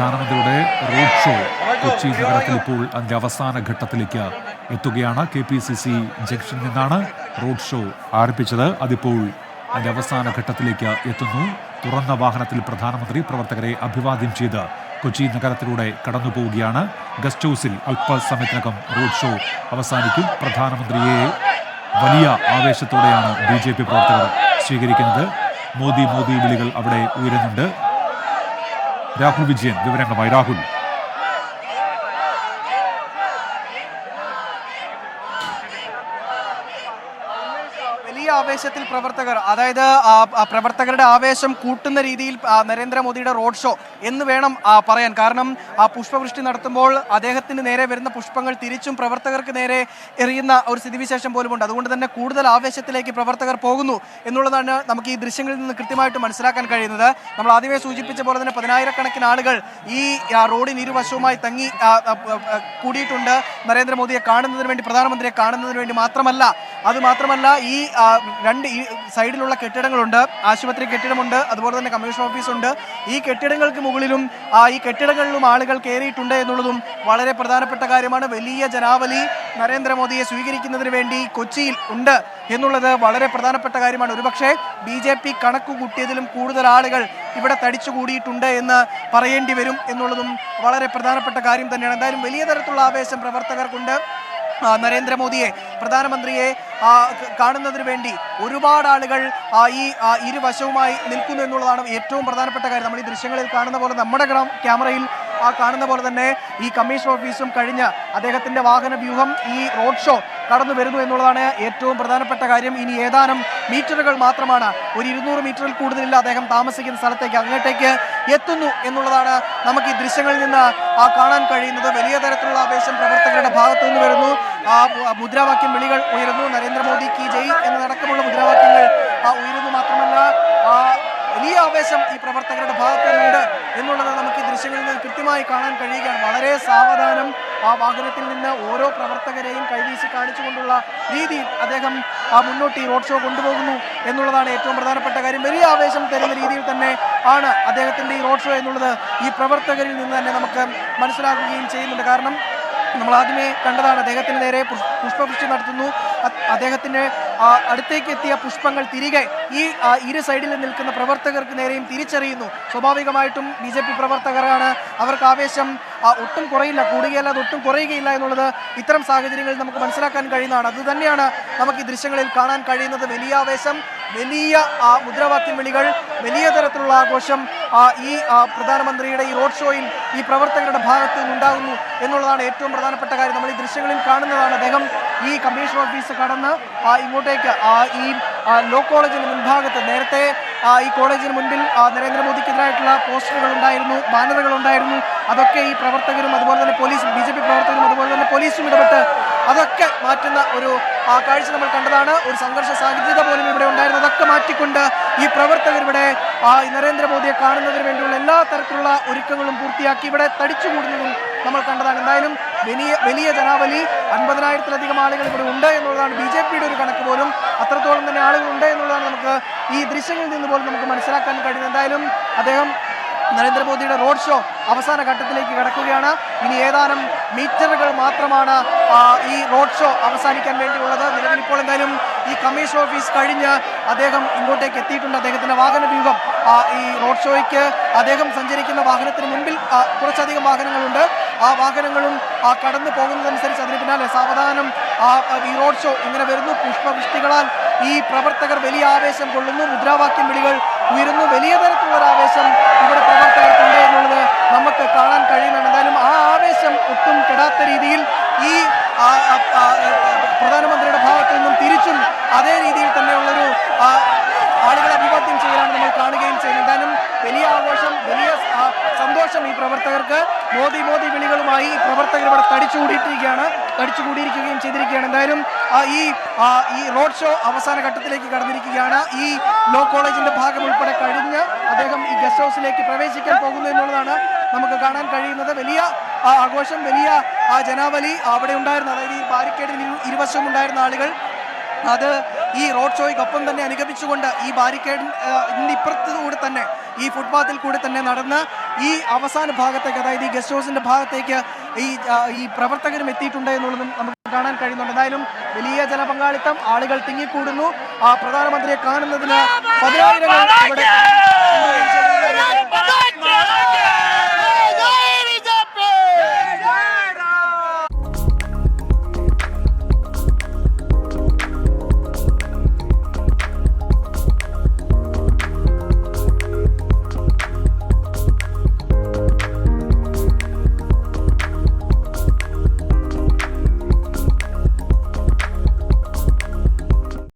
പ്രധാനമന്ത്രിയുടെ road show Kochi നഗരത്തിൽ ഇപ്പോൾ അതിന്റെ അവസാന ഘട്ടത്തിലേക്ക് എത്തുകയാണ്. KPCC ജംഗ്ഷനിൽ നിന്നാണ് റോഡ് ഷോ ആരംഭിച്ചത്. അതിപ്പോൾ അതിന്റെ അവസാന ഘട്ടത്തിലേക്ക് എത്തുന്നു. തുറന്ന വാഹനത്തിൽ പ്രധാനമന്ത്രി പ്രവർത്തകരെ അഭിവാദ്യം ചെയ്ത് കൊച്ചി നഗരത്തിലൂടെ കടന്നു പോവുകയാണ്. ഗസ്റ്റ് ഹൗസിൽ അല്പസമയത്തിനകം റോഡ് ഷോ അവസാനിക്കും. പ്രധാനമന്ത്രിയെ വലിയ ആവേശത്തോടെയാണ് BJP പ്രവർത്തകർ സ്വീകരിക്കുന്നത്. മോദി മോദി വിളികൾ അവിടെ ഉയരുന്നുണ്ട്. രാഹുൽ വിജയൻ വിവരങ്ങളുമായി. രാഹുൽ, വലിയ ആവേശത്തിൽ പ്രവർത്തകർ, അതായത് പ്രവർത്തകരുടെ ആവേശം കൂട്ടുന്ന രീതിയിൽ നരേന്ദ്രമോദിയുടെ റോഡ് ഷോ എന്ന് വേണം പറയാൻ. കാരണം പുഷ്പവൃഷ്ടി നടത്തുമ്പോൾ അദ്ദേഹത്തിന് നേരെ വരുന്ന പുഷ്പങ്ങൾ തിരിച്ചും പ്രവർത്തകർക്ക് നേരെ എറിയുന്ന ഒരു സ്ഥിതിവിശേഷം പോലുമുണ്ട്. അതുകൊണ്ട് തന്നെ കൂടുതൽ ആവേശത്തിലേക്ക് പ്രവർത്തകർ പോകുന്നു എന്നുള്ളതാണ് നമുക്ക് ഈ ദൃശ്യങ്ങളിൽ നിന്ന് കൃത്യമായിട്ട് മനസ്സിലാക്കാൻ കഴിയുന്നത്. നമ്മൾ ആദ്യമേ സൂചിപ്പിച്ച പോലെ തന്നെ 10,000-കണക്കിന് ആളുകൾ ഈ റോഡിന് ഇരുവശവുമായി തങ്ങി കൂടിയിട്ടുണ്ട്. നരേന്ദ്രമോദിയെ കാണുന്നതിന് വേണ്ടി, പ്രധാനമന്ത്രിയെ കാണുന്നതിന് വേണ്ടി മാത്രമല്ല ഈ രണ്ട് സൈഡിലുള്ള കെട്ടിടങ്ങളുണ്ട്. ആശുപത്രി കെട്ടിടമുണ്ട്, അതുപോലെ തന്നെ കമ്മീഷൻ ഓഫീസുണ്ട്. ഈ കെട്ടിടങ്ങൾക്ക് മുകളിലും ഈ കെട്ടിടങ്ങളിലും ആളുകൾ കയറിയിട്ടുണ്ട് എന്നുള്ളതും വളരെ പ്രധാനപ്പെട്ട കാര്യമാണ്. വലിയ ജനാവലി നരേന്ദ്രമോദിയെ സ്വീകരിക്കുന്നതിന് വേണ്ടി കൊച്ചിയിൽ ഉണ്ട് എന്നുള്ളത് വളരെ പ്രധാനപ്പെട്ട കാര്യമാണ്. ഒരുപക്ഷെ BJP കണക്ക് കൂട്ടിയതിലും കൂടുതൽ ആളുകൾ ഇവിടെ തടിച്ചുകൂടിയിട്ടുണ്ട് എന്ന് പറയേണ്ടി വരും എന്നുള്ളതും വളരെ പ്രധാനപ്പെട്ട കാര്യം തന്നെയാണ്. എന്തായാലും വലിയ തരത്തിലുള്ള ആവേശം പ്രവർത്തകർക്കുണ്ട്. നരേന്ദ്രമോദിയെ, പ്രധാനമന്ത്രിയെ കാണുന്നതിന് വേണ്ടി ഒരുപാട് ആളുകൾ ഈ ഇരുവശവുമായി നിൽക്കുന്നു എന്നുള്ളതാണ് ഏറ്റവും പ്രധാനപ്പെട്ട കാര്യം. നമ്മൾ ഈ ദൃശ്യങ്ങളിൽ കാണുന്ന പോലെ, നമ്മുടെ ക്യാമറയിൽ കാണുന്ന പോലെ തന്നെ ഈ കമ്മീഷൻ ഓഫീസും കഴിഞ്ഞ് അദ്ദേഹത്തിന്റെ വാഹന വ്യൂഹം ഈ റോഡ് ഷോ കടന്നു വരുന്നു എന്നുള്ളതാണ് ഏറ്റവും പ്രധാനപ്പെട്ട കാര്യം. ഇനി ഏതാനും മീറ്ററുകൾ മാത്രമാണ്, ഒരു 200 മീറ്ററിൽ കൂടുതലില്ല അദ്ദേഹം താമസിക്കുന്ന സ്ഥലത്തേക്ക്, അങ്ങോട്ടേക്ക് എത്തുന്നു എന്നുള്ളതാണ് നമുക്ക് ഈ ദൃശ്യങ്ങളിൽ നിന്ന് കാണാൻ കഴിയുന്നത്. വലിയ തരത്തിലുള്ള ആവേശം പ്രവർത്തകരുടെ ഭാഗത്തു നിന്ന് വരുന്നു. മുദ്രാവാക്യം വിളികൾ ഉയരുന്നു. നരേന്ദ്രമോദി കി ജയ് എന്നതടക്കമുള്ള മുദ്രാവാക്യങ്ങൾ ഉയരുന്നു. മാത്രമല്ല വലിയ ആവേശം ഈ പ്രവർത്തകരുടെ ഭാഗത്തു നിന്നുണ്ട് എന്നുള്ളത് നമുക്ക് ഈ ദൃശ്യങ്ങളിൽ നിന്ന് കൃത്യമായി കാണാൻ കഴിയുകയാണ്. വളരെ സാവധാനം വാഹനത്തിൽ നിന്ന് ഓരോ പ്രവർത്തകരെയും കൈവീശി കാണിച്ചുകൊണ്ടുള്ള രീതിയിൽ അദ്ദേഹം മുന്നോട്ട് ഈ റോഡ് ഷോ കൊണ്ടുപോകുന്നു എന്നുള്ളതാണ് ഏറ്റവും പ്രധാനപ്പെട്ട കാര്യം. വലിയ ആവേശം തരുന്ന രീതിയിൽ തന്നെ ആണ് അദ്ദേഹത്തിന്റെ ഈ റോഡ് ഷോ എന്നുള്ളത് ഈ പ്രവർത്തകരിൽ നിന്ന് തന്നെ നമുക്ക് മനസ്സിലാക്കുകയും ചെയ്യുന്നുണ്ട്. കാരണം നമ്മൾ ആദ്യമേ കണ്ടതാണ്, അദ്ദേഹത്തിന് നേരെ പുഷ്പവൃഷ്ടി നടത്തുന്നു. അദ്ദേഹത്തിന് അടുത്തേക്ക് എത്തിയ പുഷ്പങ്ങൾ തിരികെ ഈ ഇരു സൈഡിൽ നിൽക്കുന്ന പ്രവർത്തകർക്ക് നേരെയും തിരിച്ചറിയുന്നു. സ്വാഭാവികമായിട്ടും BJP പ്രവർത്തകരാണ്, അവർക്ക് ആവേശം ഒട്ടും കുറയില്ല, കൂടുകയല്ലാതെ ഒട്ടും കുറയുകയില്ല എന്നുള്ളത് ഇത്തരം സാഹചര്യങ്ങളിൽ നമുക്ക് മനസ്സിലാക്കാൻ കഴിയുന്നതാണ്. അതുതന്നെയാണ് നമുക്ക് ഈ ദൃശ്യങ്ങളിൽ കാണാൻ കഴിയുന്നത്. വലിയ ആവേശം, വലിയ മുദ്രാവാക്യം വിളികൾ, വലിയ തരത്തിലുള്ള ആഘോഷം ഈ പ്രധാനമന്ത്രിയുടെ ഈ റോഡ് ഷോയിൽ ഈ പ്രവർത്തകരുടെ ഭാഗത്ത് നിന്നുണ്ടാകുന്നു എന്നുള്ളതാണ് ഏറ്റവും പ്രധാനപ്പെട്ട കാര്യം. നമ്മൾ ഈ ദൃശ്യങ്ങളിൽ കാണുന്നതാണ്, അദ്ദേഹം ഈ കമ്മീഷൻ ഓഫീസ് കടന്ന് ഇങ്ങോട്ടേക്ക് ഈ ലോ കോളേജിന് മുൻഭാഗത്ത്, നേരത്തെ ഈ കോളേജിന് മുൻപിൽ നരേന്ദ്രമോദിക്കെതിരായിട്ടുള്ള പോസ്റ്ററുകൾ ഉണ്ടായിരുന്നു, ബാനറുകൾ ഉണ്ടായിരുന്നു. അതൊക്കെ ഈ പ്രവർത്തകരും അതുപോലെ തന്നെ പോലീസും, BJP പ്രവർത്തകരും അതുപോലെ തന്നെ പോലീസും ഇടപെട്ട് അതൊക്കെ മാറ്റുന്ന ഒരു കാഴ്ച നമ്മൾ കണ്ടതാണ്. ഒരു സംഘർഷ സാധ്യത പോലും ഇവിടെ ഉണ്ടായിരുന്നു. അതൊക്കെ മാറ്റിക്കൊണ്ട് ഈ പ്രവർത്തകർ ഇവിടെ നരേന്ദ്രമോദിയെ കാണുന്നതിന് വേണ്ടിയുള്ള എല്ലാ തരത്തിലുള്ള ഒരുക്കങ്ങളും പൂർത്തിയാക്കി ഇവിടെ തടിച്ചുകൂടുന്നതും നമ്മൾ കണ്ടതാണ്. എന്തായാലും വലിയ ജനാവലി, 50,000-ലധികം ആളുകൾ ഇവിടെ ഉണ്ട് എന്നുള്ളതാണ് BJPയുടെ ഒരു കണക്ക് പോലും. അത്രത്തോളം തന്നെ ആളുകൾ ഉണ്ട് എന്നുള്ളതാണ് നമുക്ക് ഈ ദൃശ്യങ്ങളിൽ നിന്ന് പോലും നമുക്ക് മനസ്സിലാക്കാൻ കഴിയുന്നത്. എന്തായാലും നരേന്ദ്രമോദിയുടെ റോഡ് ഷോ അവസാന ഘട്ടത്തിലേക്ക് കടക്കുകയാണ്. ഇനി ഏതാനും മീറ്ററുകൾ മാത്രമാണ് ഈ റോഡ് ഷോ അവസാനിക്കാൻ വേണ്ടിയുള്ളത്. നിലവിൽ ഇപ്പോൾ എന്തായാലും ഈ കമ്മീഷൻ ഓഫീസ് കഴിഞ്ഞ് അദ്ദേഹം ഇങ്ങോട്ടേക്ക് എത്തിയിട്ടുണ്ട്. അദ്ദേഹത്തിന്റെ വാഹന വ്യൂഹം, ഈ റോഡ് ഷോയ്ക്ക് അദ്ദേഹം സഞ്ചരിക്കുന്ന വാഹനത്തിന് മുൻപിൽ കുറച്ചധികം വാഹനങ്ങളുണ്ട്. ആ വാഹനങ്ങളും കടന്നു പോകുന്നതനുസരിച്ച് അതിന് പിന്നാലെ സാവധാനം ഈ റോഡ് ഷോ ഇങ്ങനെ വരുന്നു. പുഷ്പവൃഷ്ടികളാൽ ഈ പ്രവർത്തകർ വലിയ ആവേശം കൊള്ളുന്നു. മുദ്രാവാക്യം വിളികൾ ഉയരുന്നു. വലിയ തരത്തിലുള്ള ഒരു ആവേശം ഇവിടെ പ്രവർത്തകർക്കുണ്ട് എന്നുള്ളത് നമുക്ക് കാണാൻ കഴിയുന്നുണ്ട്. എന്തായാലും ആ ആവേശം ഒട്ടും കെടാത്ത രീതിയിൽ ഈ പ്രധാനമന്ത്രിയുടെ ഭാഗത്തു നിന്നും തിരിച്ചും അതേ രീതിയിൽ തന്നെയുള്ളൊരു ആളുകളെ അഭിവാദ്യം ചെയ്യലാണ് നമ്മൾ കാണുകയും ചെയ്യുന്നത്. എന്തായാലും വലിയ ആഘോഷം, വലിയ സന്തോഷം ഈ പ്രവർത്തകർക്ക്. മോദി മോദി വിളികളുമായി ഈ പ്രവർത്തകർ ഇവിടെ തടിച്ചുകൂടിയിരിക്കുകയും ചെയ്തിരിക്കുകയാണ്. എന്തായാലും ഈ റോഡ് ഷോ അവസാന ഘട്ടത്തിലേക്ക് കടന്നിരിക്കുകയാണ്. ഈ ലോ കോളേജിന്റെ ഭാഗം ഉൾപ്പെടെ കഴിഞ്ഞ് അദ്ദേഹം ഈ ഗസ്റ്റ് ഹൗസിലേക്ക് പ്രവേശിക്കാൻ പോകുന്നു എന്നുള്ളതാണ് നമുക്ക് കാണാൻ കഴിയുന്നത്. വലിയ ആഘോഷം, വലിയ ജനാവലി അവിടെ ഉണ്ടായിരുന്നു. അതായത് ഈ ബാരിക്കേഡിന് ഇരുവശവും ഉണ്ടായിരുന്ന ആളുകൾ അത് ഈ റോഡ് ഷോയ്ക്കൊപ്പം തന്നെ അനുഗമിച്ചുകൊണ്ട് ഈ ബാരിക്കേഡിന് ഇപ്പുറത്തുകൂടെ തന്നെ ഈ ഫുട്പാത്തിൽ കൂടി തന്നെ നടന്ന് ഈ അവസാന ഭാഗത്തേക്ക്, അതായത് ഈ ഗസ്റ്റ് ഹൗസിന്റെ ഭാഗത്തേക്ക് ഈ പ്രവർത്തകരും എത്തിയിട്ടുണ്ട് എന്നുള്ളതും നമുക്ക് കാണാൻ കഴിയുന്നുണ്ട്. എന്തായാലും വലിയ ജനപങ്കാളിത്തം, ആളുകൾ തിങ്ങിക്കൂടുന്നു. പ്രധാനമന്ത്രിയെ കാണുന്നതിന് 10,000 ഇവിടെ